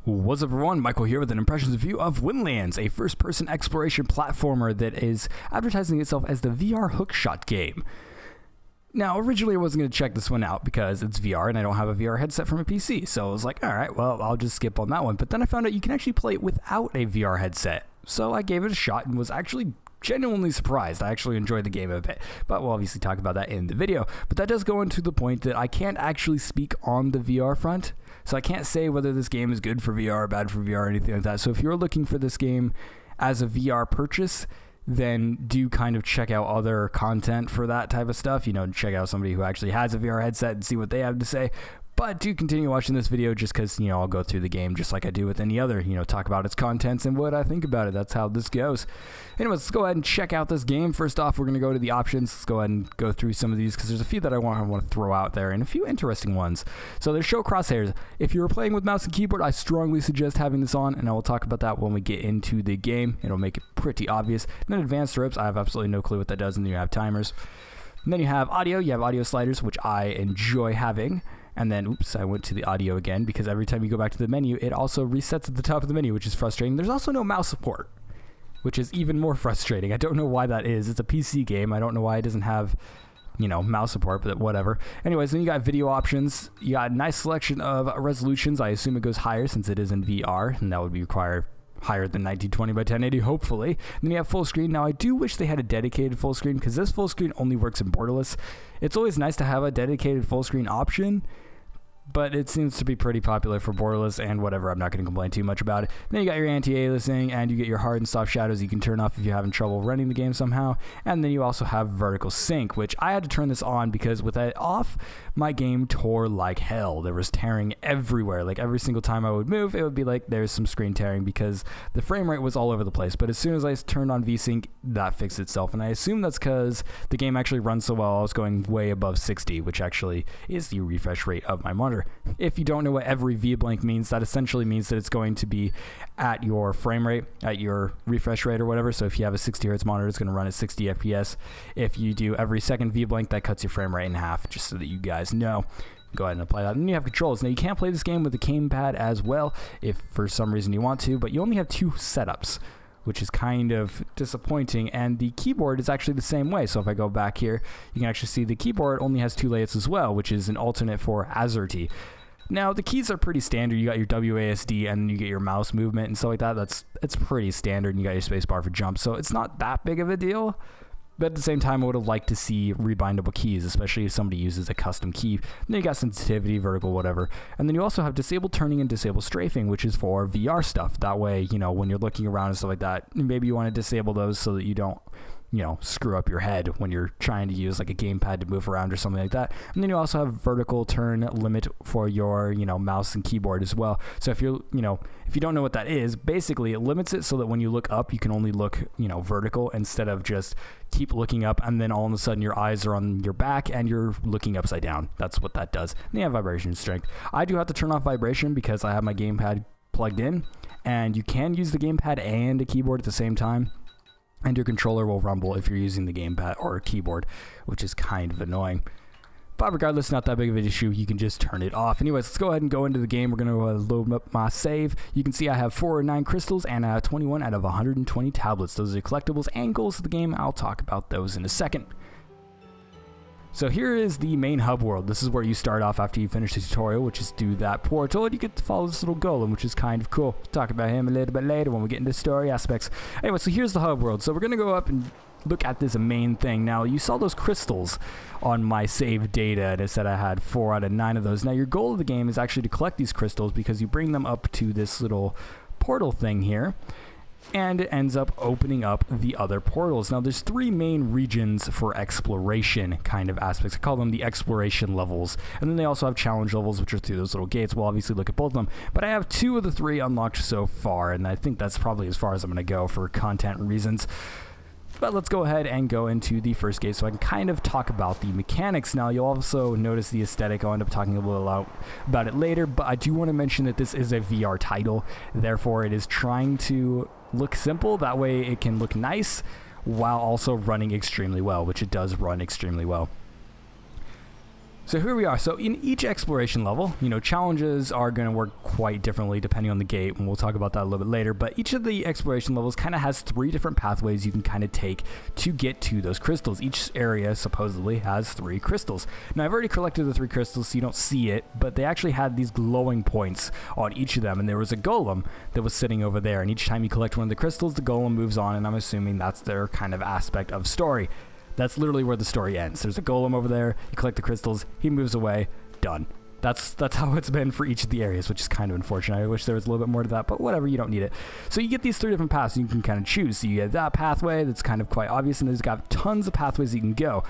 What's up everyone, Michael here with an impressions review of Windlands, a first-person exploration platformer that is advertising itself as the VR hookshot game. Now, originally I wasn't going to check this one out because it's VR and I don't have a VR headset from a PC, so I was like, alright, well, I'll just skip on that one. But then I found out you can actually play it without a VR headset, so I gave it a shot and was actually genuinely surprised. I actually enjoyed the game a bit, but we'll obviously talk about that in the video. But that does go into the point that I can't actually speak on the VR front, so I can't say whether this game is good for VR or bad for VR or anything like that. So if you're looking for this game as a VR purchase, then do kind of check out other content for that type of stuff. You know, check out somebody who actually has a VR headset and see what they have to say. But do continue watching this video just because, you know, I'll go through the game just like I do with any other, you know, talk about its contents and what I think about it. That's how this goes. Anyways, let's go ahead and check out this game. First off, we're going to go to the options. Let's go ahead and go through some of these because there's a few that I want to throw out there and a few interesting ones. So there's show crosshairs. If you're playing with mouse and keyboard, I strongly suggest having this on, and I will talk about that when we get into the game. It'll make it pretty obvious. And then advanced ropes, I have absolutely no clue what that does, and then you have timers. And then you have audio. You have audio sliders, which I enjoy having. And then, oops, I went to the audio again because every time you go back to the menu, it also resets at the top of the menu, which is frustrating. There's also no mouse support, which is even more frustrating. I don't know why that is. It's a PC game. I don't know why it doesn't have, you know, mouse support, but whatever. Anyways, then you got video options. You got a nice selection of resolutions. I assume it goes higher since it is in VR, and that would be required higher than 1920 by 1080, hopefully. And then you have full screen. Now, I do wish they had a dedicated full screen because this full screen only works in borderless. It's always nice to have a dedicated full screen option, but it seems to be pretty popular for borderless and whatever. I'm not going to complain too much about it. Then you got your anti-aliasing, and you get your hard and soft shadows you can turn off if you're having trouble running the game somehow. And then you also have vertical sync, which I had to turn this on because with that off, my game tore like hell. There was tearing everywhere. Like every single time I would move, it would be like there's some screen tearing because the frame rate was all over the place. But as soon as I turned on VSync, that fixed itself. And I assume that's because the game actually runs so well. I was going way above 60, which actually is the refresh rate of my monitor. If you don't know what every V-blank means, that essentially means that it's going to be at your frame rate, at your refresh rate or whatever. So if you have a 60 Hz monitor, it's going to run at 60 FPS. If you do every second V-blank, that cuts your frame rate in half, just so that you guys know. Go ahead and apply that. And then you have controls. Now, you can't play this game with the gamepad as well if for some reason you want to, but you only have two setups, which is kind of disappointing, and the keyboard is actually the same way. So if I go back here, you can actually see the keyboard only has two layouts as well, which is an alternate for AZERTY. Now, the keys are pretty standard. You got your WASD, and you get your mouse movement and stuff like that. It's pretty standard, and you got your spacebar for jump, so it's not that big of a deal. But at the same time, I would have liked to see rebindable keys, especially if somebody uses a custom key. And then you got sensitivity, vertical, whatever. And then you also have disable turning and disable strafing, which is for VR stuff. That way, you know, when you're looking around and stuff like that, maybe you want to disable those so that you don't, you know, screw up your head when you're trying to use like a gamepad to move around or something like that. And then you also have vertical turn limit for your, you know, mouse and keyboard as well. So if you're, you know, if you don't know what that is, basically it limits it so that when you look up, you can only look, you know, vertical instead of just keep looking up and then all of a sudden your eyes are on your back and you're looking upside down. That's what that does. And you have vibration strength. I do have to turn off vibration because I have my gamepad plugged in, and you can use the gamepad and a keyboard at the same time, and your controller will rumble if you're using the gamepad or a keyboard, which is kind of annoying. But regardless, not that big of an issue. You can just turn it off. Anyways, let's go ahead and go into the game. We're going to load up my save. You can see I have 409 crystals and I have 21 out of 120 tablets. Those are the collectibles and goals of the game. I'll talk about those in a second. So here is the main hub world. This is where you start off after you finish the tutorial, which is through that portal, and you get to follow this little golem, which is kind of cool. We'll talk about him a little bit later when we get into story aspects. Anyway, so here's the hub world. So we're going to go up and look at this main thing. Now, you saw those crystals on my save data, and it said I had 4 out of 9 of those. Now, your goal of the game is actually to collect these crystals because you bring them up to this little portal thing here, and it ends up opening up the other portals. Now, there's 3 main regions for exploration kind of aspects. I call them the exploration levels. And then they also have challenge levels, which are through those little gates. We'll obviously look at both of them. But I have 2 of the 3 unlocked so far, and I think that's probably as far as I'm going to go for content reasons. But let's go ahead and go into the first gate so I can kind of talk about the mechanics. Now, you'll also notice the aesthetic. I'll end up talking a little about it later, but I do want to mention that this is a VR title. Therefore, it is trying to look simple. That way it can look nice while also running extremely well, which it does run extremely well. So here we are. So in each exploration level, challenges are going to work quite differently depending on the gate, and we'll talk about that a little bit later. But each of the exploration levels kind of has 3 different pathways you can kind of take to get to those crystals. Each area supposedly has 3 crystals. Now I've already collected the 3 crystals, so you don't see it, but they actually had these glowing points on each of them, and there was a golem that was sitting over there. And each time you collect one of the crystals, the golem moves on, and I'm assuming that's their kind of aspect of story. That's literally where the story ends. There's a golem over there, you collect the crystals, he moves away, done. That's how it's been for each of the areas, which is kind of unfortunate. I wish there was a little bit more to that, but whatever, you don't need it. So you get these 3 different paths you can kind of choose. So you get that pathway that's kind of quite obvious, and there's got tons of pathways you can go,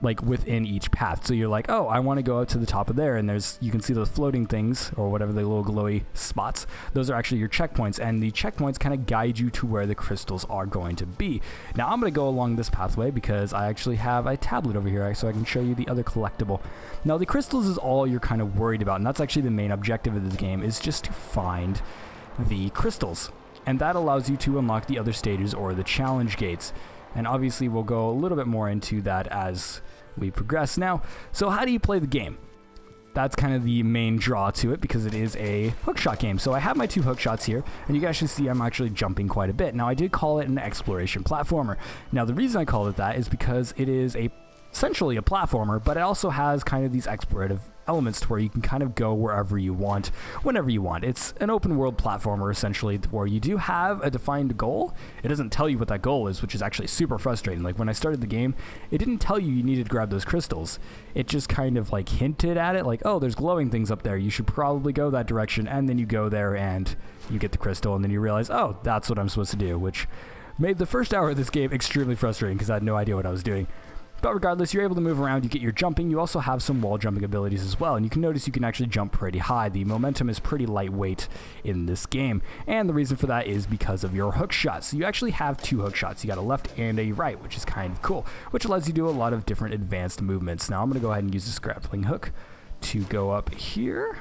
like within each path. So you're like, oh, I want to go up to the top of there, and you can see those floating things, or whatever, the little glowy spots. Those are actually your checkpoints, and the checkpoints kind of guide you to where the crystals are going to be. Now I'm going to go along this pathway because I actually have a tablet over here, so I can show you the other collectible. Now the crystals is all you're kind of worried about, and that's actually the main objective of this game, is just to find the crystals. And that allows you to unlock the other stages or the challenge gates. And obviously we'll go a little bit more into that as we progress now. So how do you play the game? That's kind of the main draw to it, because it is a hookshot game. So I have my 2 hookshots here, and you can actually see I'm actually jumping quite a bit. Now I did call it an exploration platformer. Now the reason I call it that is because it is essentially a platformer, but it also has kind of these explorative elements to where you can kind of go wherever you want, whenever you want. It's an open world platformer essentially, where you do have a defined goal. It doesn't tell you what that goal is, which is actually super frustrating. Like when I started the game, it didn't tell you needed to grab those crystals. It just kind of like hinted at it, like, oh, there's glowing things up there, you should probably go that direction. And then you go there and you get the crystal, and then you realize, oh, that's what I'm supposed to do, which made the first hour of this game extremely frustrating because I had no idea what I was doing. But regardless, you're able to move around, you get your jumping, you also have some wall jumping abilities as well, and you can notice you can actually jump pretty high. The momentum is pretty lightweight in this game, and the reason for that is because of your hook shots. So you actually have 2 hook shots. You got a left and a right, which is kind of cool, which allows you to do a lot of different advanced movements. Now I'm going to go ahead and use this grappling hook to go up here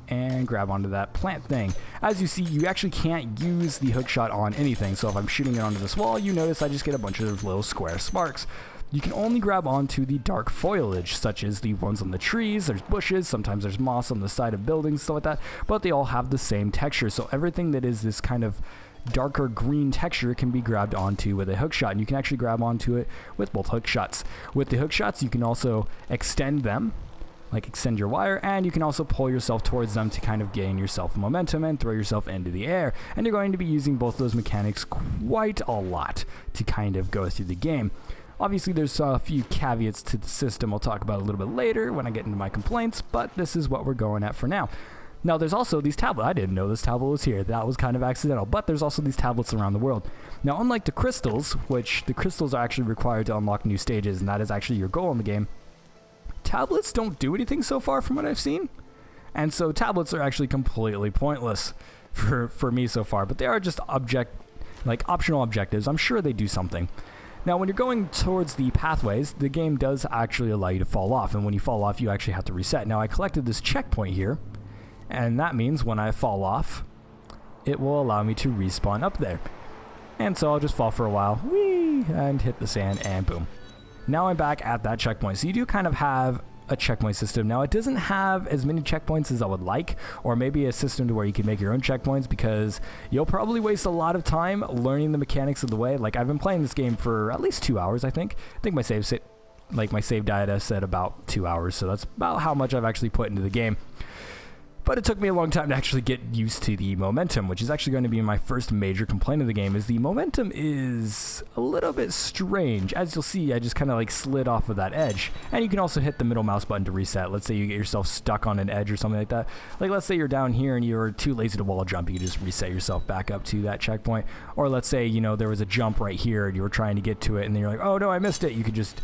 and grab onto that plant thing. As you see, you actually can't use the hook shot on anything, so if I'm shooting it onto this wall, you notice I just get a bunch of little square sparks. You can only grab onto the dark foliage, such as the ones on the trees, there's bushes, sometimes there's moss on the side of buildings, stuff like that, but they all have the same texture, so everything that is this kind of darker green texture can be grabbed onto with a hook shot, and you can actually grab onto it with both hook shots. With the hook shots, you can also extend them, like extend your wire, and you can also pull yourself towards them to kind of gain yourself momentum and throw yourself into the air, and you're going to be using both those mechanics quite a lot to kind of go through the game. Obviously, there's a few caveats to the system I'll talk about a little bit later when I get into my complaints, but this is what we're going at for now. Now, there's also these tablets. I didn't know this tablet was here. That was kind of accidental, but there's also these tablets around the world. Now, unlike the crystals, which the crystals are actually required to unlock new stages, and that is actually your goal in the game, tablets don't do anything so far from what I've seen. And so tablets are actually completely pointless for me so far, but they are just optional objectives. I'm sure they do something. Now, when you're going towards the pathways, the game does actually allow you to fall off, and when you fall off, you actually have to reset. Now, I collected this checkpoint here, and that means when I fall off, it will allow me to respawn up there. And so I'll just fall for a while, whee, and hit the sand, and boom. Now I'm back at that checkpoint. So you do kind of have a checkpoint system. Now, it doesn't have as many checkpoints as I would like, or maybe a system to where you can make your own checkpoints, because you'll probably waste a lot of time learning the mechanics of the way. Like, I've been playing this game for at least 2 hours, I think. I think my save data said about 2 hours, so that's about how much I've actually put into the game. But it took me a long time to actually get used to the momentum, which is actually going to be my first major complaint of the game, is the momentum is a little bit strange. As you'll see, I just kind of like slid off of that edge. And you can also hit the middle mouse button to reset. Let's say you get yourself stuck on an edge or something like that. Like, let's say you're down here and you're too lazy to wall jump. You can just reset yourself back up to that checkpoint. Or let's say, there was a jump right here and you were trying to get to it and then you're like, oh no, I missed it. You could just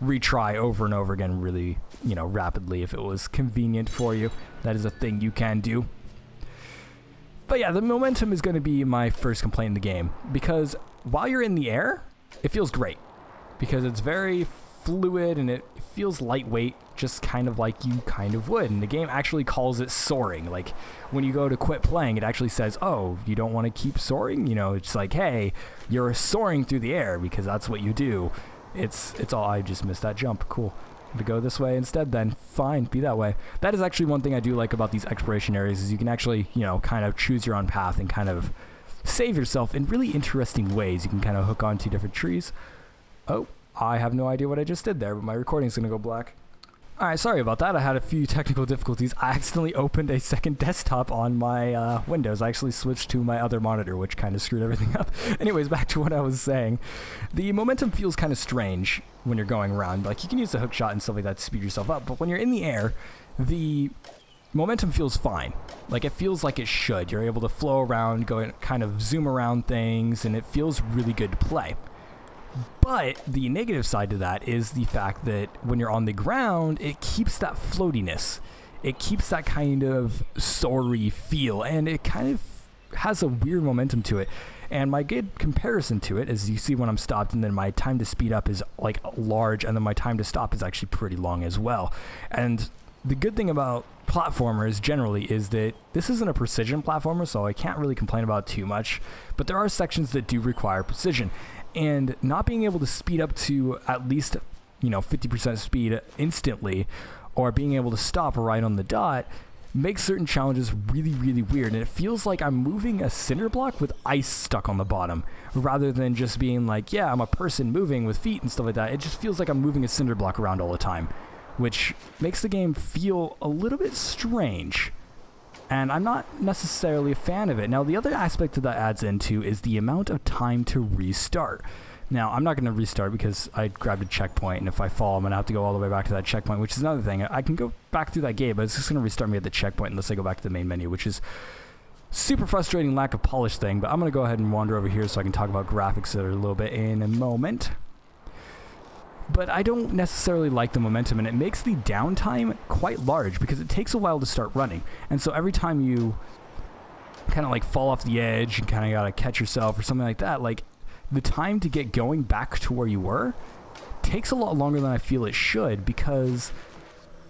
retry over and over again really, rapidly if it was convenient for you. That is a thing you can do. But yeah, the momentum is going to be my first complaint in the game, because while you're in the air, it feels great because it's very fluid and it feels lightweight, just kind of like you kind of would. And the game actually calls it soaring. Like, when you go to quit playing, it actually says, oh, you don't want to keep soaring? It's like, hey, you're soaring through the air because that's what you do. It's all, I just missed that jump. Cool. To go this way instead, then fine, be that way. That is actually one thing I do like about these exploration areas, is you can actually, you know, kind of choose your own path and kind of save yourself in really interesting ways. You can kind of hook onto different trees. Oh, I have no idea what I just did there, but my recording's gonna go black. Alright, sorry about that. I had a few technical difficulties. I accidentally opened a second desktop on my Windows. I actually switched to my other monitor, which kind of screwed everything up. Anyways, back to what I was saying. The momentum feels kind of strange when you're going around. Like, you can use the hook shot and stuff like that to speed yourself up, but when you're in the air, the momentum feels fine. Like, it feels like it should. You're able to flow around, go and kind of zoom around things, and it feels really good to play. But the negative side to that is the fact that when you're on the ground, it keeps that floatiness. It keeps that kind of soary feel, and it kind of has a weird momentum to it. And my good comparison to it is, you see when I'm stopped, and then my time to speed up is like large, and then my time to stop is actually pretty long as well. And the good thing about platformers generally is that this isn't a precision platformer, so I can't really complain about it too much, but there are sections that do require precision. And not being able to speed up to at least, you know, 50% speed instantly, or being able to stop right on the dot, makes certain challenges really, really weird. And it feels like I'm moving a cinder block with ice stuck on the bottom, rather than just being like, yeah, I'm a person moving with feet and stuff like that. It just feels like I'm moving a cinder block around all the time, which makes the game feel a little bit strange. And I'm not necessarily a fan of it. Now, the other aspect that adds into is the amount of time to restart. Now, I'm not going to restart because I grabbed a checkpoint, and if I fall, I'm going to have to go all the way back to that checkpoint, which is another thing. I can go back through that gate, but it's just going to restart me at the checkpoint unless I go back to the main menu, which is super frustrating lack of polish thing. But I'm going to go ahead and wander over here so I can talk about graphics that are a little bit in a moment. But I don't necessarily like the momentum, and it makes the downtime quite large because it takes a while to start running. And so every time you kind of like fall off the edge and kind of got to catch yourself or something like that, like the time to get going back to where you were takes a lot longer than I feel it should, because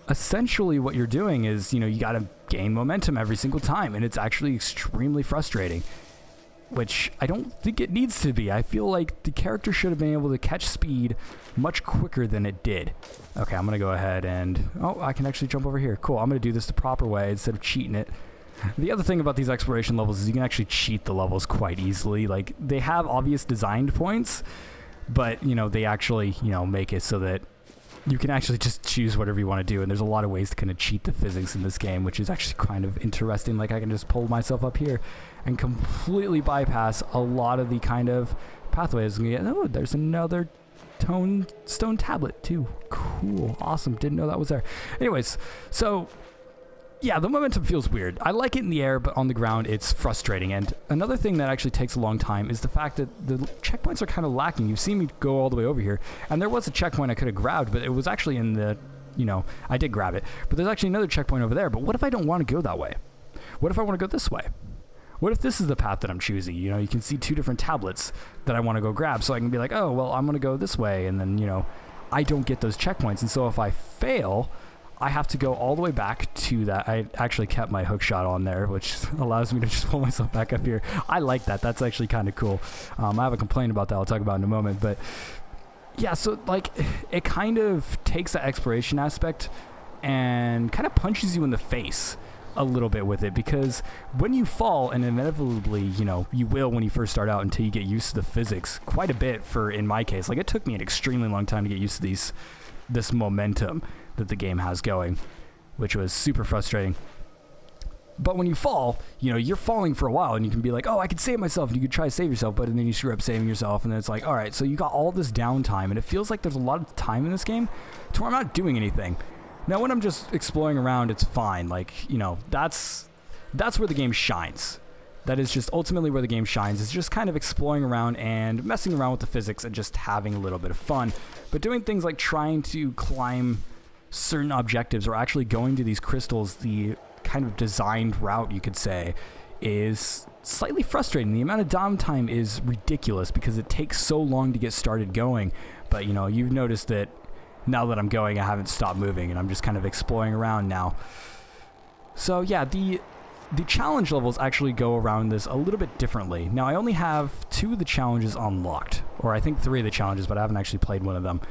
essentially what you're doing is, you know, you got to gain momentum every single time, and it's actually extremely frustrating, which I don't think it needs to be. I feel like the character should have been able to catch speed much quicker than it did. Okay, I'm going to go ahead and... Oh, I can actually jump over here. Cool, I'm going to do this the proper way instead of cheating it. The other thing about these exploration levels is you can actually cheat the levels quite easily. Like, they have obvious designed points, but, you know, they actually, you know, make it so that you can actually just choose whatever you want to do, and there's a lot of ways to kind of cheat the physics in this game, which is actually kind of interesting. Like, I can just pull myself up here and completely bypass a lot of the kind of pathways. Oh, there's another stone tablet too. Cool, awesome, didn't know that was there. Anyways, so yeah, the momentum feels weird. I like it in the air, but on the ground it's frustrating. And another thing that actually takes a long time is the fact that the checkpoints are kind of lacking. You've seen me go all the way over here, and there was a checkpoint I could have grabbed, but it was actually in the, you know, I did grab it, but there's actually another checkpoint over there. But what if I don't want to go that way? What if I want to go this way? What if this is the path that I'm choosing? You know, you can see two different tablets that I want to go grab, so I can be like, oh, well, I'm going to go this way, and then, you know, I don't get those checkpoints. And so if I fail, I have to go all the way back to that. I actually kept my hook shot on there, which allows me to just pull myself back up here. I like that. That's actually kind of cool. I have a complaint about that I'll talk about in a moment. But yeah, so like it kind of takes the exploration aspect and kind of punches you in the face a little bit with it, because when you fall, and inevitably, you know, you will when you first start out until you get used to the physics quite a bit. For in my case, like it took me an extremely long time to get used to this momentum that the game has going, which was super frustrating. But when you fall, you know, you're falling for a while, and you can be like, oh, I can save myself, and you could try to save yourself, but then you screw up saving yourself, and then it's like, all right, so you got all this downtime, and it feels like there's a lot of time in this game to where I'm not doing anything. Now, when I'm just exploring around, it's fine. Like, you know, that's where the game shines. That is just ultimately where the game shines. It's just kind of exploring around and messing around with the physics and just having a little bit of fun. But doing things like trying to climb certain objectives or actually going to these crystals, the kind of designed route, you could say, is slightly frustrating. The amount of downtime is ridiculous because it takes so long to get started going. But, you know, you've noticed that now that I'm going, I haven't stopped moving, and I'm just kind of exploring around now. So yeah, the challenge levels actually go around this a little bit differently. Now, I only have 2 of the challenges unlocked, or I think 3 of the challenges, but I haven't actually played one of them.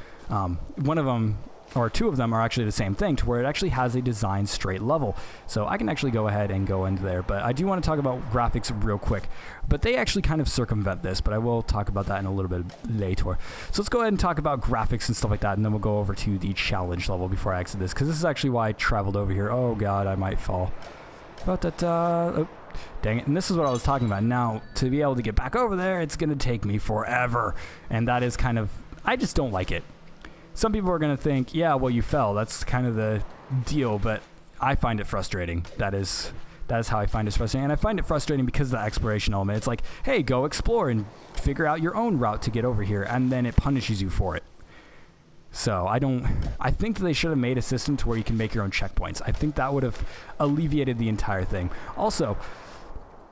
One of them or two of them are actually the same thing, to where it actually has a designed straight level. So I can actually go ahead and go into there, but I do want to talk about graphics real quick. But they actually kind of circumvent this, but I will talk about that in a little bit later. So let's go ahead and talk about graphics and stuff like that, and then we'll go over to the challenge level before I exit this, because this is actually why I traveled over here. Oh god, I might fall. Oh, dang it. And this is what I was talking about. Now, to be able to get back over there, it's going to take me forever. And that is kind of, I just don't like it. Some people are going to think, yeah, well, you fell. That's kind of the deal, but I find it frustrating. That is how I find it frustrating. And I find it frustrating because of the exploration element. It's like, hey, go explore and figure out your own route to get over here, and then it punishes you for it. So I think that they should have made a system to where you can make your own checkpoints. I think that would have alleviated the entire thing. Also,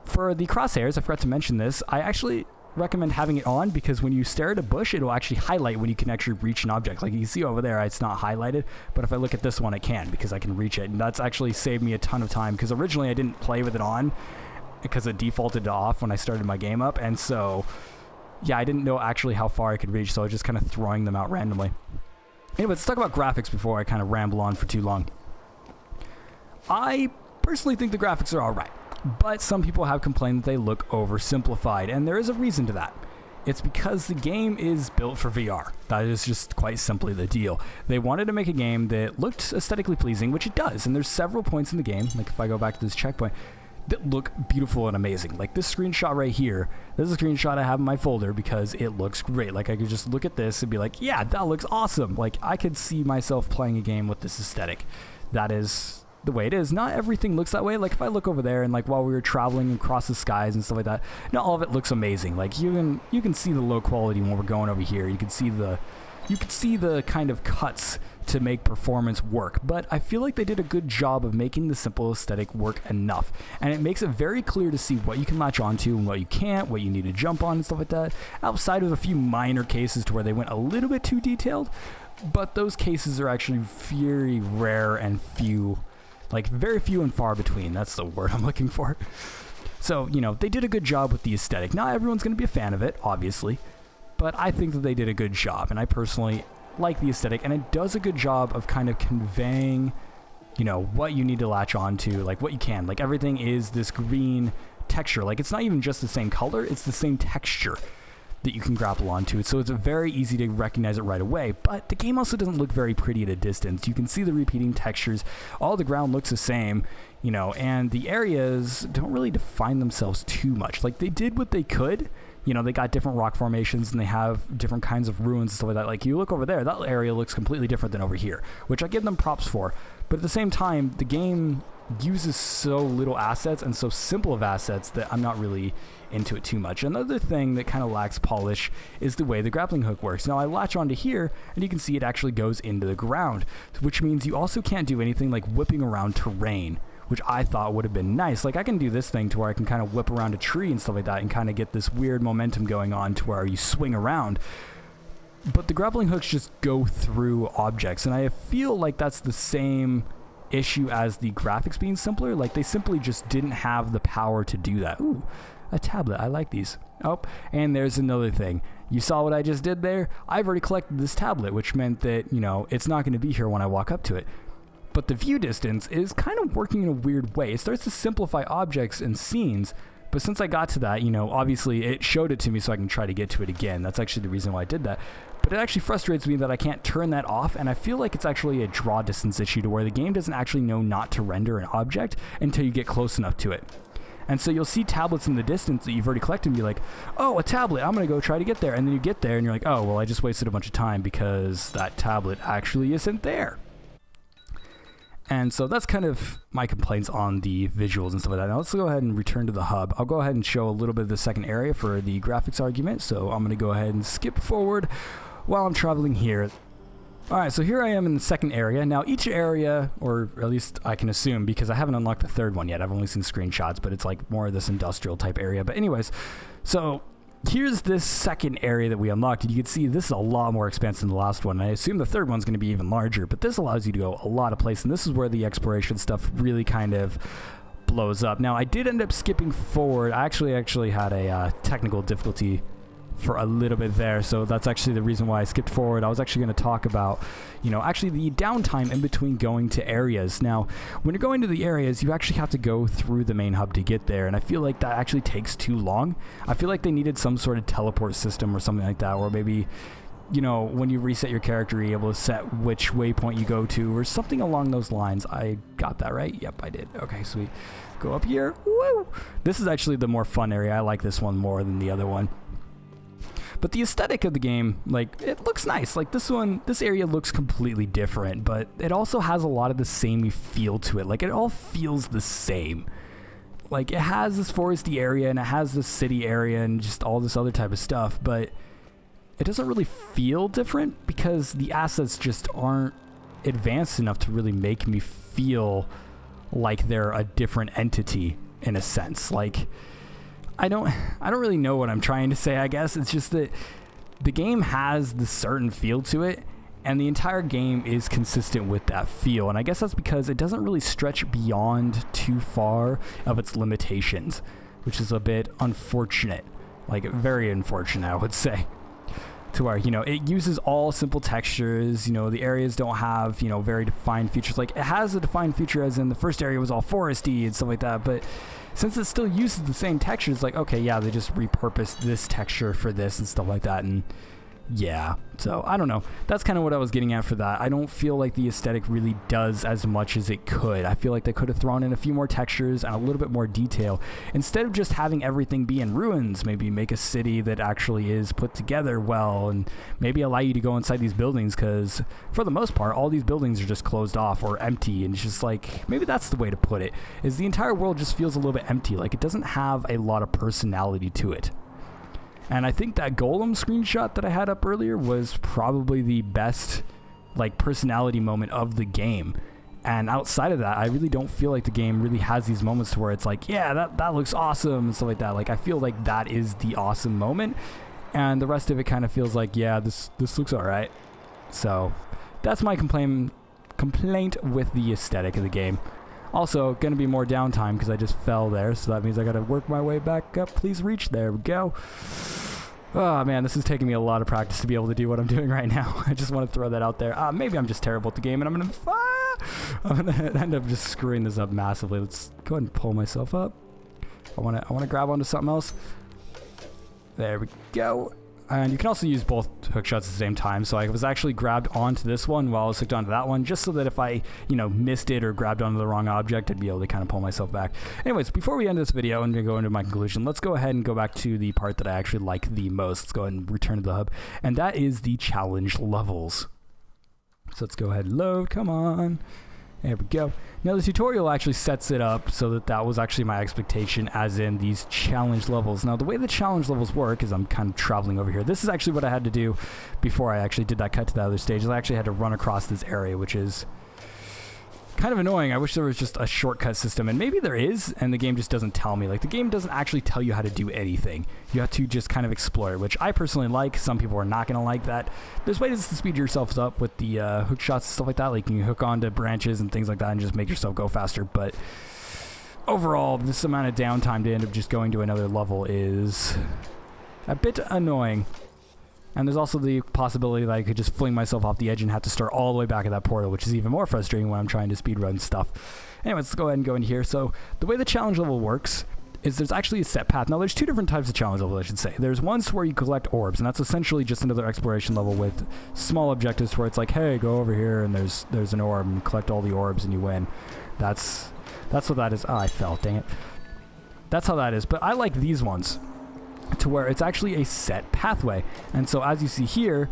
for the crosshairs, I forgot to mention this, I actually recommend having it on, because when you stare at a bush, it'll actually highlight when you can actually reach an object. Like you can see over there, it's not highlighted, but if I look at this one, it can, because I can reach it. And that's actually saved me a ton of time, because originally I didn't play with it on because it defaulted off when I started my game up. And so, yeah, I didn't know actually how far I could reach, so I was just kind of throwing them out randomly. Anyway, let's talk about graphics before I kind of ramble on for too long. I personally think the graphics are alright, but some people have complained that they look oversimplified, and there is a reason to that. It's because the game is built for VR. That is just quite simply the deal. They wanted to make a game that looked aesthetically pleasing, which it does, and there's several points in the game, like if I go back to this checkpoint, that look beautiful and amazing. Like this screenshot right here, this is a screenshot I have in my folder because it looks great. Like I could just look at this and be like, yeah, that looks awesome. Like I could see myself playing a game with this aesthetic. That is the way it is. Not everything looks that way. Like if I look over there and like while we were traveling across the skies and stuff like that, not all of it looks amazing. Like you can see the low quality when we're going over here. You can see the kind of cuts to make performance work, but I feel like they did a good job of making the simple aesthetic work enough, and it makes it very clear to see what you can latch onto and what you can't, what you need to jump on and stuff like that, outside of a few minor cases to where they went a little bit too detailed, but those cases are actually very rare and few, like very few and far between. That's the word I'm looking for. So, you know, they did a good job with the aesthetic. Not everyone's going to be a fan of it, obviously, but I think that they did a good job, and I personally like the aesthetic, and it does a good job of kind of conveying, you know, what you need to latch on to, like what you can. Like everything is this green texture. Like it's not even just the same color, it's the same texture that you can grapple onto. So it's very easy to recognize it right away, but the game also doesn't look very pretty at a distance. You can see the repeating textures, all the ground looks the same, you know, and the areas don't really define themselves too much. Like they did what they could. You know, they got different rock formations and they have different kinds of ruins and stuff like that. Like you look over there, that area looks completely different than over here, which I give them props for. But at the same time, the game uses so little assets and so simple of assets that I'm not really into it too much. Another thing that kind of lacks polish is the way the grappling hook works. Now I latch onto here and you can see it actually goes into the ground, which means you also can't do anything like whipping around terrain, which I thought would have been nice. Like I can do this thing to where I can kind of whip around a tree and stuff like that and kind of get this weird momentum going on to where you swing around. But the grappling hooks just go through objects, and I feel like that's the same issue as the graphics being simpler. Like they simply just didn't have the power to do that. Ooh, a tablet. I like these. Oh, and there's another thing. You saw what I just did there? I've already collected this tablet, which meant that, you know, it's not going to be here when I walk up to it. But the view distance is kind of working in a weird way. It starts to simplify objects and scenes, but since I got to that, you know, obviously it showed it to me so I can try to get to it again. That's actually the reason why I did that. But it actually frustrates me that I can't turn that off, and I feel like it's actually a draw distance issue to where the game doesn't actually know not to render an object until you get close enough to it. And so you'll see tablets in the distance that you've already collected and be like, oh, a tablet, I'm going to go try to get there. And then you get there and you're like, oh, well, I just wasted a bunch of time because that tablet actually isn't there. And so that's kind of my complaints on the visuals and stuff like that. Now let's go ahead and return to the hub. I'll go ahead and show a little bit of the second area for the graphics argument. So I'm going to go ahead and skip forward while I'm traveling here. Alright, so here I am in the second area. Now each area, or at least I can assume, because I haven't unlocked the third one yet. I've only seen screenshots, but it's like more of this industrial type area. But anyways, so here's this second area that we unlocked, and you can see this is a lot more expansive than the last one. I assume the third one's going to be even larger, but this allows you to go a lot of places, and this is where the exploration stuff really kind of blows up. Now, I did end up skipping forward. I actually had a technical difficulty for a little bit there, so that's actually the reason why I skipped forward. I was actually going to talk about, actually the downtime in between going to areas. Now, when you're going to the areas, you actually have to go through the main hub to get there, and I feel like that actually takes too long. I feel like they needed some sort of teleport system or something like that, or maybe, when you reset your character, you're able to set which waypoint you go to, or something along those lines. I got that right? Yep, I did. Okay, sweet. Go up here. Woo! This is actually the more fun area. I like this one more than the other one. But the aesthetic of the game, it looks nice. This area looks completely different, but it also has a lot of the samey feel to it. It all feels the same. It has this foresty area, and it has this city area, and just all this other type of stuff, but it doesn't really feel different because the assets just aren't advanced enough to really make me feel like they're a different entity, in a sense. I don't really know what I'm trying to say, I guess. It's just that the game has this certain feel to it, and the entire game is consistent with that feel. And I guess that's because it doesn't really stretch beyond too far of its limitations, which is a bit unfortunate. Very unfortunate, I would say. To where, it uses all simple textures, the areas don't have, very defined features. It has a defined feature as in the first area was all foresty and stuff like that, but since it still uses the same textures, okay, yeah, they just repurposed this texture for this and stuff like that, and yeah. So, I don't know. That's kind of what I was getting at for that. I don't feel like the aesthetic really does as much as it could. I feel like they could have thrown in a few more textures and a little bit more detail. Instead of just having everything be in ruins, maybe make a city that actually is put together well, and maybe allow you to go inside these buildings, because for the most part, all these buildings are just closed off or empty, and it's just maybe that's the way to put it, is the entire world just feels a little bit empty. It doesn't have a lot of personality to it. And I think that golem screenshot that I had up earlier was probably the best, personality moment of the game. And outside of that, I really don't feel like the game really has these moments to where it's yeah, that looks awesome and stuff like that. I feel like that is the awesome moment. And the rest of it kind of feels yeah, this looks alright. So, that's my complaint with the aesthetic of the game. Also, going to be more downtime because I just fell there, so that means I got to work my way back up. Please reach. There we go. Oh, man, this is taking me a lot of practice to be able to do what I'm doing right now. I just want to throw that out there. Maybe I'm just terrible at the game, and I'm going to end up just screwing this up massively. Let's go ahead and pull myself up. I want to grab onto something else. There we go. And you can also use both hook shots at the same time. So I was actually grabbed onto this one while I was hooked onto that one, just so that if I, missed it or grabbed onto the wrong object, I'd be able to kind of pull myself back. Anyways, before we end this video and go into my conclusion, let's go ahead and go back to the part that I actually like the most. Let's go ahead and return to the hub. And that is the challenge levels. So let's go ahead and load. Come on. There we go. Now the tutorial actually sets it up so that was actually my expectation, as in these challenge levels. Now the way the challenge levels work is I'm kind of traveling over here. This is actually what I had to do before I actually did that cut to the other stage. I actually had to run across this area, which is kind of annoying. I wish there was just a shortcut system, and maybe there is, and the game just doesn't tell me. The game doesn't actually tell you how to do anything. You have to just kind of explore it, which I personally like. Some people are not going to like that. There's ways to speed yourself up with the hook shots and stuff like that. You can hook onto branches and things like that and just make yourself go faster, but overall, this amount of downtime to end up just going to another level is a bit annoying. And there's also the possibility that I could just fling myself off the edge and have to start all the way back at that portal, which is even more frustrating when I'm trying to speedrun stuff. Anyways, let's go ahead and go in here. So the way the challenge level works is there's actually a set path. Now, there's two different types of challenge levels, I should say. There's ones where you collect orbs, and that's essentially just another exploration level with small objectives where it's hey, go over here, and there's an orb, and you collect all the orbs, and you win. That's what that is. Oh, I fell, dang it. That's how that is. But I like these ones, to where it's actually a set pathway. And so as you see here,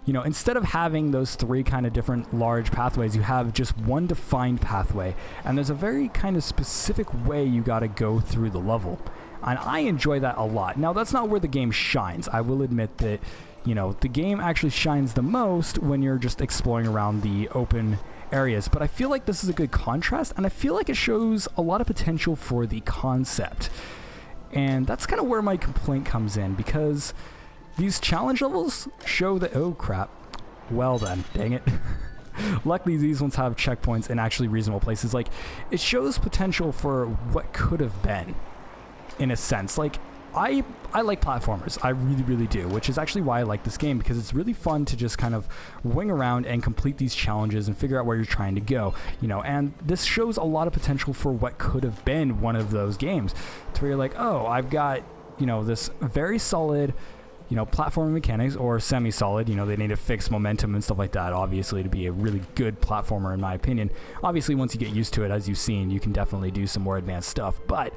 instead of having those three kind of different large pathways, you have just one defined pathway, and there's a very kind of specific way you got to go through the level, and I enjoy that a lot. Now, that's not where the game shines. I will admit that the game actually shines the most when you're just exploring around the open areas, but I feel like this is a good contrast, and I feel like it shows a lot of potential for the concept. And that's kind of where my complaint comes in, because these challenge levels show that... Oh, crap. Well then, dang it. Luckily, these ones have checkpoints in actually reasonable places. It shows potential for what could have been, in a sense. I like platformers. I really, really do, which is actually why I like this game, because it's really fun to just kind of wing around and complete these challenges and figure out where you're trying to go, and this shows a lot of potential for what could have been one of those games, to where you're like, oh, I've got, this very solid, platforming mechanics, or semi-solid. They need to fix momentum and stuff like that, obviously, to be a really good platformer, in my opinion. Obviously, once you get used to it, as you've seen, you can definitely do some more advanced stuff, but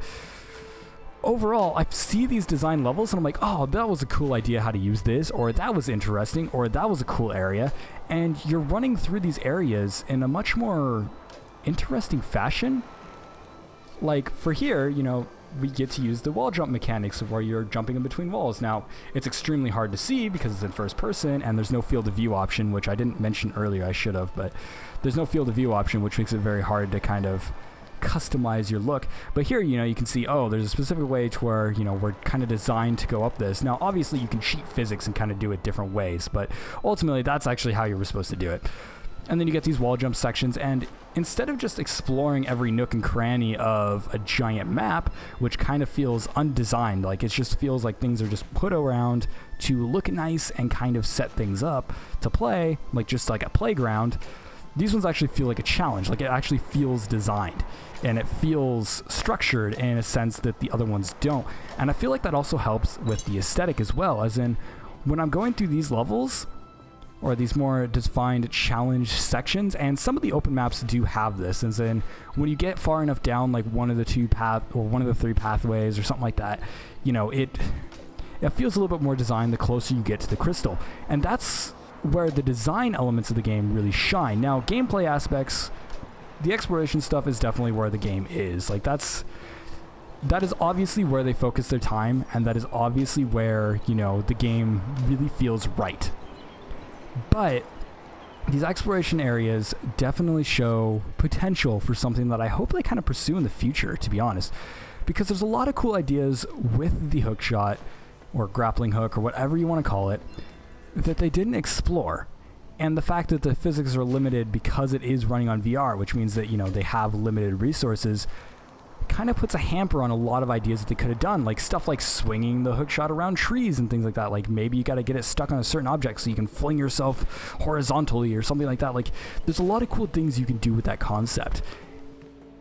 overall, I see these design levels and I'm like, oh, that was a cool idea how to use this, or that was interesting, or that was a cool area, and you're running through these areas in a much more interesting fashion. Like, for here, we get to use the wall jump mechanics of where you're jumping in between walls. Now, it's extremely hard to see because it's in first person, and there's no field of view option, which I didn't mention earlier, I should have, but there's no field of view option, which makes it very hard to kind of customize your look. But here, you can see, oh, there's a specific way to where, we're kind of designed to go up this. Now, obviously, you can cheat physics and kind of do it different ways, but ultimately, that's actually how you were supposed to do it. And then you get these wall jump sections, and instead of just exploring every nook and cranny of a giant map, which kind of feels undesigned, like it just feels like things are just put around to look nice and kind of set things up to play, like just like a playground, these ones actually feel like a challenge. Like, it actually feels designed, and it feels structured in a sense that the other ones don't. And I feel like that also helps with the aesthetic as well, as in, when I'm going through these levels, or these more defined challenge sections, and some of the open maps do have this, as in, when you get far enough down, like one of the one of the three pathways or something like that, it feels a little bit more designed the closer you get to the crystal. And that's where the design elements of the game really shine. Now, gameplay aspects, the exploration stuff is definitely where the game is. Like, that is obviously where they focus their time, and that is obviously where, the game really feels right. But these exploration areas definitely show potential for something that I hope they kind of pursue in the future, to be honest. Because there's a lot of cool ideas with the hook shot, or grappling hook, or whatever you want to call it, that they didn't explore. And the fact that the physics are limited because it is running on VR, which means that, they have limited resources, kind of puts a hamper on a lot of ideas that they could have done, like stuff like swinging the hook shot around trees and things like that. Like, maybe you got to get it stuck on a certain object so you can fling yourself horizontally or something like that. Like, there's a lot of cool things you can do with that concept.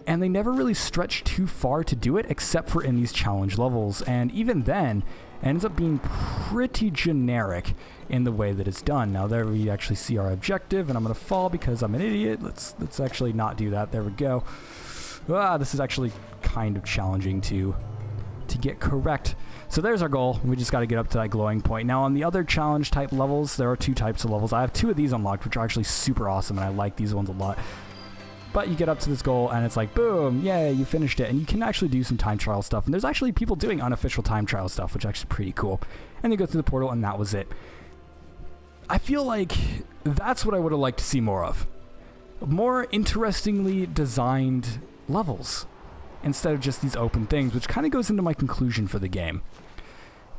And they never really stretch too far to do it, except for in these challenge levels. And even then, it ends up being pretty generic in the way that it's done. Now, there we actually see our objective, and I'm going to fall because I'm an idiot. Let's actually not do that. There we go. This is actually kind of challenging to get correct. So there's our goal. We just got to get up to that glowing point. Now, on the other challenge type levels, there are two types of levels. I have two of these unlocked, which are actually super awesome, and I like these ones a lot. But you get up to this goal, and it's like, boom, yay, you finished it. And you can actually do some time trial stuff. And there's actually people doing unofficial time trial stuff, which is actually pretty cool. And you go through the portal, and that was it. I feel like that's what I would have liked to see more of. More interestingly designed levels, instead of just these open things, which kind of goes into my conclusion for the game.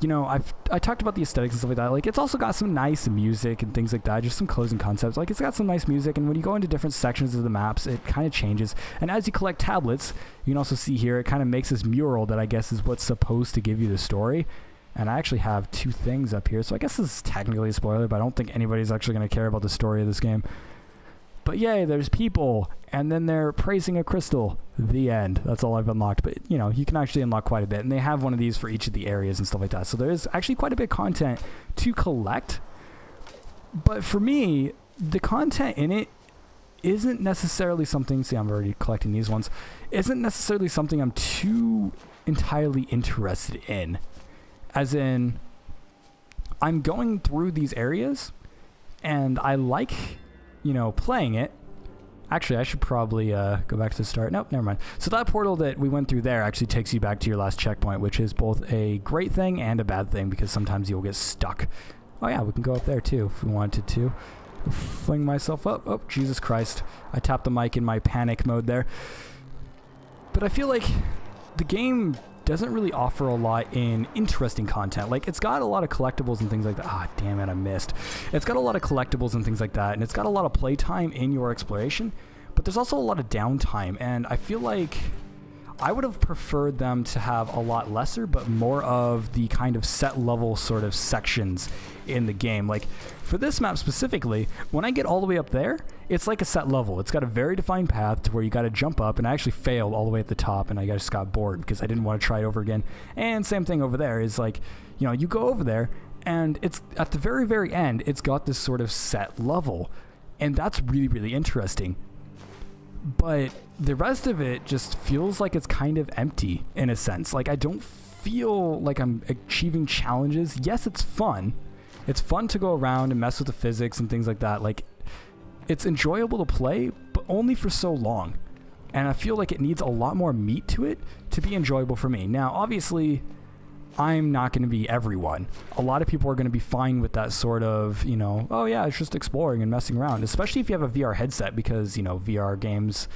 I talked about the aesthetics and stuff like that. Like, it's also got some nice music and things like that, just some closing concepts. Like, it's got some nice music, and when you go into different sections of the maps, it kind of changes. And as you collect tablets, you can also see here, it kind of makes this mural that I guess is what's supposed to give you the story. And I actually have two things up here, so I guess this is technically a spoiler, but I don't think anybody's actually going to care about the story of this game. But yay, there's people, and then they're praising a crystal. The end. That's all I've unlocked. But, you can actually unlock quite a bit, and they have one of these for each of the areas and stuff like that. So there is actually quite a bit of content to collect. But for me, the content in it isn't necessarily something, see, I'm already collecting these ones, isn't necessarily something I'm too entirely interested in. As in, I'm going through these areas, and I like playing it. Actually, I should probably go back to the start. Nope, never mind. So that portal that we went through there actually takes you back to your last checkpoint, which is both a great thing and a bad thing, because sometimes you'll get stuck. Oh yeah, we can go up there too if we wanted to. Fling myself up. Oh, Jesus Christ. I tapped the mic in my panic mode there. But I feel like the game doesn't really offer a lot in interesting content. Like, it's got a lot of collectibles and things like that. Ah, damn it, I missed. It's got a lot of collectibles and things like that, and it's got a lot of playtime in your exploration, but there's also a lot of downtime, and I feel like I would have preferred them to have a lot lesser, but more of the kind of set level sort of sections in the game. Like for this map specifically, when I get all the way up there, it's like a set level. It's got a very defined path to where you got to jump up, and I actually failed all the way at the top, and I just got bored because I didn't want to try it over again. And same thing over there is like, you know, you go over there, and it's at the very, very end, it's got this sort of set level, and that's really, really interesting. But the rest of it just feels like it's kind of empty in a sense. Like I don't feel like I'm achieving challenges. Yes, it's fun. It's fun to go around and mess with the physics and things like that. Like it's enjoyable to play, but only for so long. And I feel like it needs a lot more meat to it to be enjoyable for me. Now, obviously, I'm not going to be everyone. A lot of people are going to be fine with that sort of, you know, oh yeah, it's just exploring and messing around, especially if you have a VR headset, because, you know, VR games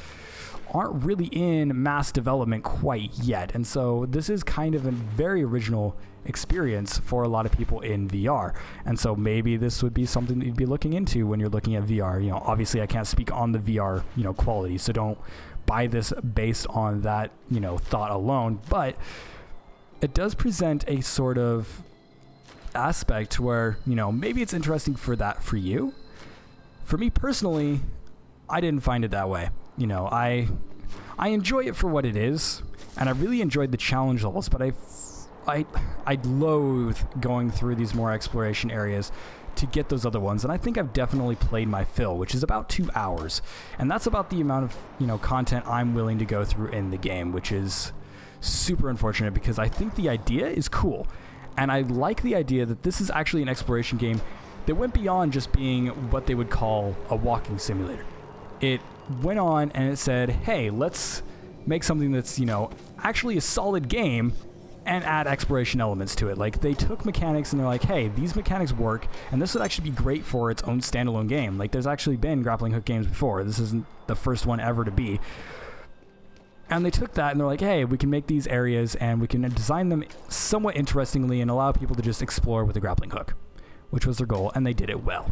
aren't really in mass development quite yet. And so this is kind of a very original experience for a lot of people in VR. And so maybe this would be something that you'd be looking into when you're looking at VR. You know, obviously I can't speak on the VR, you know, quality, so don't buy this based on that, you know, thought alone. But it does present a sort of aspect where, you know, maybe it's interesting for that for you. For me personally, I didn't find it that way. You know, I enjoy it for what it is, and I really enjoyed the challenge levels, but I loathe going through these more exploration areas to get those other ones, and I think I've definitely played my fill, which is about 2 hours, and that's about the amount of, you know, content I'm willing to go through in the game, which is super unfortunate because I think the idea is cool, and I like the idea that this is actually an exploration game that went beyond just being what they would call a walking simulator. It went on and it said, hey, let's make something that's, you know, actually a solid game and add exploration elements to it. Like, they took mechanics and they're like, hey, these mechanics work, and this would actually be great for its own standalone game. Like, there's actually been grappling hook games before. This isn't the first one ever to be. And they took that and they're like, hey, we can make these areas and we can design them somewhat interestingly and allow people to just explore with a grappling hook, which was their goal, and they did it well.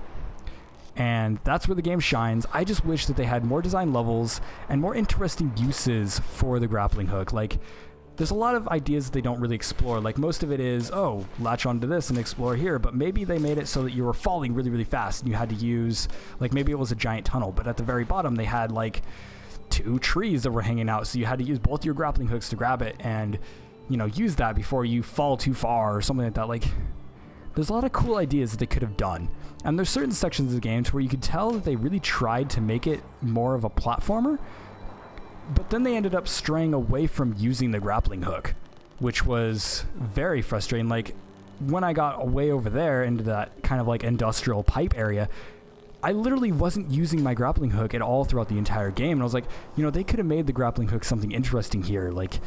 And that's where the game shines. I just wish that they had more design levels and more interesting uses for the grappling hook. Like, there's a lot of ideas that they don't really explore. Like, most of it is, oh, latch onto this and explore here, but maybe they made it so that you were falling really, really fast and you had to use, like, maybe it was a giant tunnel, but at the very bottom they had, like, 2 trees that were hanging out, so you had to use both your grappling hooks to grab it and, you know, use that before you fall too far or something like that. Like, there's a lot of cool ideas that they could have done, and there's certain sections of the game to where you could tell that they really tried to make it more of a platformer, but then they ended up straying away from using the grappling hook, which was very frustrating. Like, when I got way over there into that kind of like industrial pipe area, I literally wasn't using my grappling hook at all throughout the entire game. And I was like, you know, they could have made the grappling hook something interesting here. Like,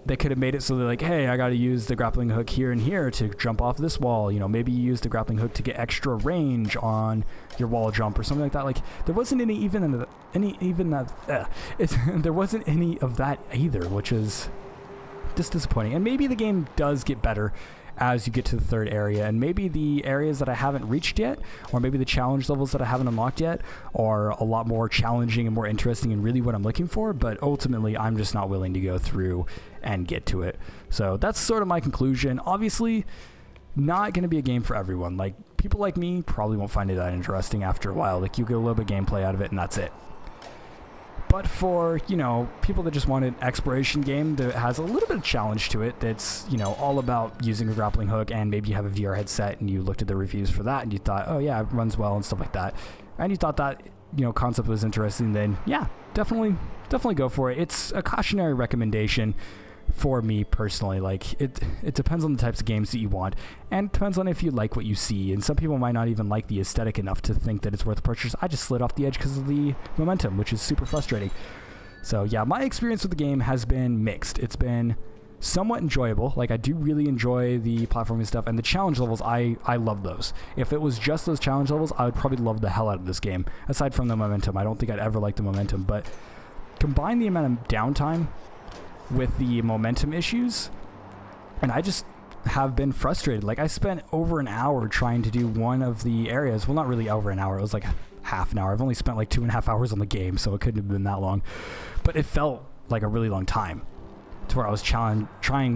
they could have made it so they're like, hey, I got to use the grappling hook here and here to jump off this wall. You know, maybe you use the grappling hook to get extra range on your wall jump or something like that. Like, there wasn't there wasn't any of that either, which is just disappointing. And maybe the game does get better as you get to the third area, and maybe the areas that I haven't reached yet, or maybe the challenge levels that I haven't unlocked yet, are a lot more challenging and more interesting and really what I'm looking for, but ultimately I'm just not willing to go through and get to it. So that's sort of my conclusion. Obviously, not going to be a game for everyone. Like, people like me probably won't find it that interesting after a while. Like, you get a little bit of gameplay out of it and that's it. But for, you know, people that just want an exploration game that has a little bit of challenge to it, that's, you know, all about using a grappling hook, and maybe you have a VR headset and you looked at the reviews for that and you thought, oh yeah, it runs well and stuff like that, and you thought that, you know, concept was interesting, then yeah, definitely go for it. It's a cautionary recommendation for me personally. Like, it depends on the types of games that you want, and it depends on if you like what you see, and some people might not even like the aesthetic enough to think that it's worth the purchase. I just slid off the edge because of the momentum, which is super frustrating. So yeah, my experience with the game has been mixed. It's been somewhat enjoyable. Like, I do really enjoy the platforming stuff, and the challenge levels, I love those. If it was just those challenge levels, I would probably love the hell out of this game. Aside from the momentum, I don't think I'd ever like the momentum, but combine the amount of downtime with the momentum issues, and I just have been frustrated. Like, I spent over an hour trying to do one of the areas. Well, not really over an hour, it was like half an hour. I've only spent like 2.5 hours on the game, so it couldn't have been that long, but it felt like a really long time, to where I was trying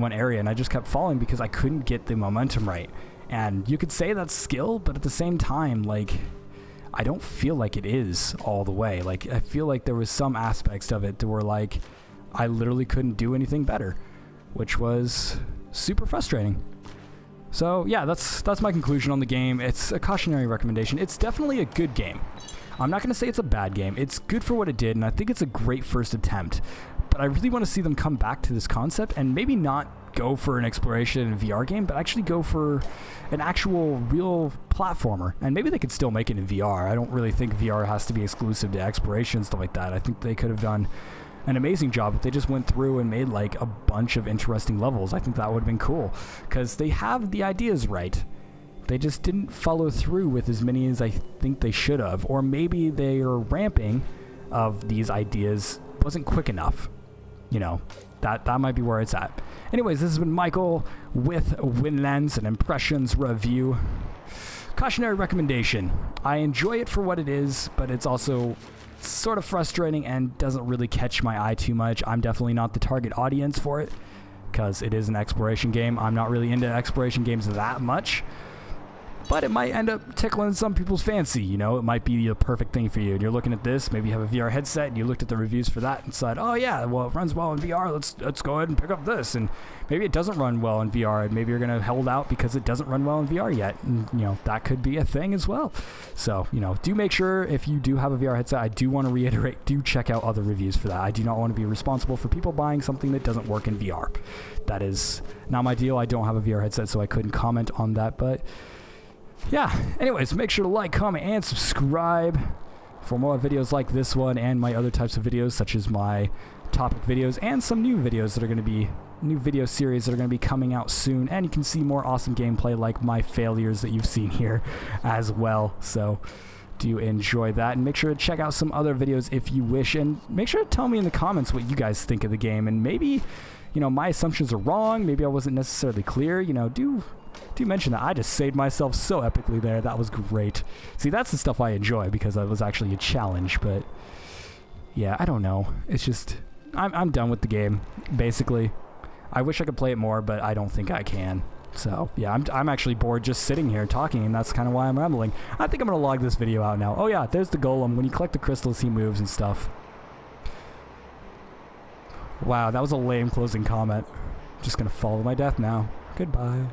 one area and I just kept falling because I couldn't get the momentum right. And you could say that's skill, but at the same time, like, I don't feel like it is all the way. Like, I feel like there was some aspects of it that were like, I literally couldn't do anything better, which was super frustrating. So yeah, that's my conclusion on the game. It's a cautionary recommendation. It's definitely a good game. I'm not going to say it's a bad game. It's good for what it did, and I think it's a great first attempt. But I really want to see them come back to this concept and maybe not go for an exploration VR game, but actually go for an actual real platformer. And maybe they could still make it in VR. I don't really think VR has to be exclusive to exploration and stuff like that. I think they could have done an amazing job if they just went through and made like a bunch of interesting levels. I think that would have been cool, because they have the ideas right. They just didn't follow through with as many as I think they should have. Or maybe their ramping of these ideas wasn't quick enough. You know, that might be where it's at. Anyways, this has been Michael with Windlands, an impressions review. Cautionary recommendation. I enjoy it for what it is, but it's also sort of frustrating and doesn't really catch my eye too much. I'm definitely not the target audience for it, because it is an exploration game. I'm not really into exploration games that much. But it might end up tickling some people's fancy, you know? It might be the perfect thing for you. And you're looking at this, maybe you have a VR headset, and you looked at the reviews for that and decided, oh yeah, well, it runs well in VR, let's go ahead and pick up this. And maybe it doesn't run well in VR, and maybe you're going to hold out because it doesn't run well in VR yet. And, you know, that could be a thing as well. So, you know, do make sure if you do have a VR headset, I do want to reiterate, do check out other reviews for that. I do not want to be responsible for people buying something that doesn't work in VR. That is not my deal. I don't have a VR headset, so I couldn't comment on that, but yeah, anyways, make sure to like, comment, and subscribe for more videos like this one and my other types of videos, such as my topic videos and some new videos that are going to be, new video series that are going to be coming out soon. And you can see more awesome gameplay like my failures that you've seen here as well. So do enjoy that, and make sure to check out some other videos if you wish, and make sure to tell me in the comments what you guys think of the game, and maybe, you know, my assumptions are wrong, maybe I wasn't necessarily clear, you know, do mention that. I just saved myself so epically there. That was great. See, that's the stuff I enjoy, because that was actually a challenge. But yeah, I don't know. It's just, I'm done with the game, basically. I wish I could play it more, but I don't think I can. So yeah, I'm actually bored just sitting here talking, and that's kind of why I'm rambling. I think I'm going to log this video out now. Oh yeah, there's the golem. When you collect the crystals, he moves and stuff. Wow, that was a lame closing comment. Just going to follow my death now. Goodbye.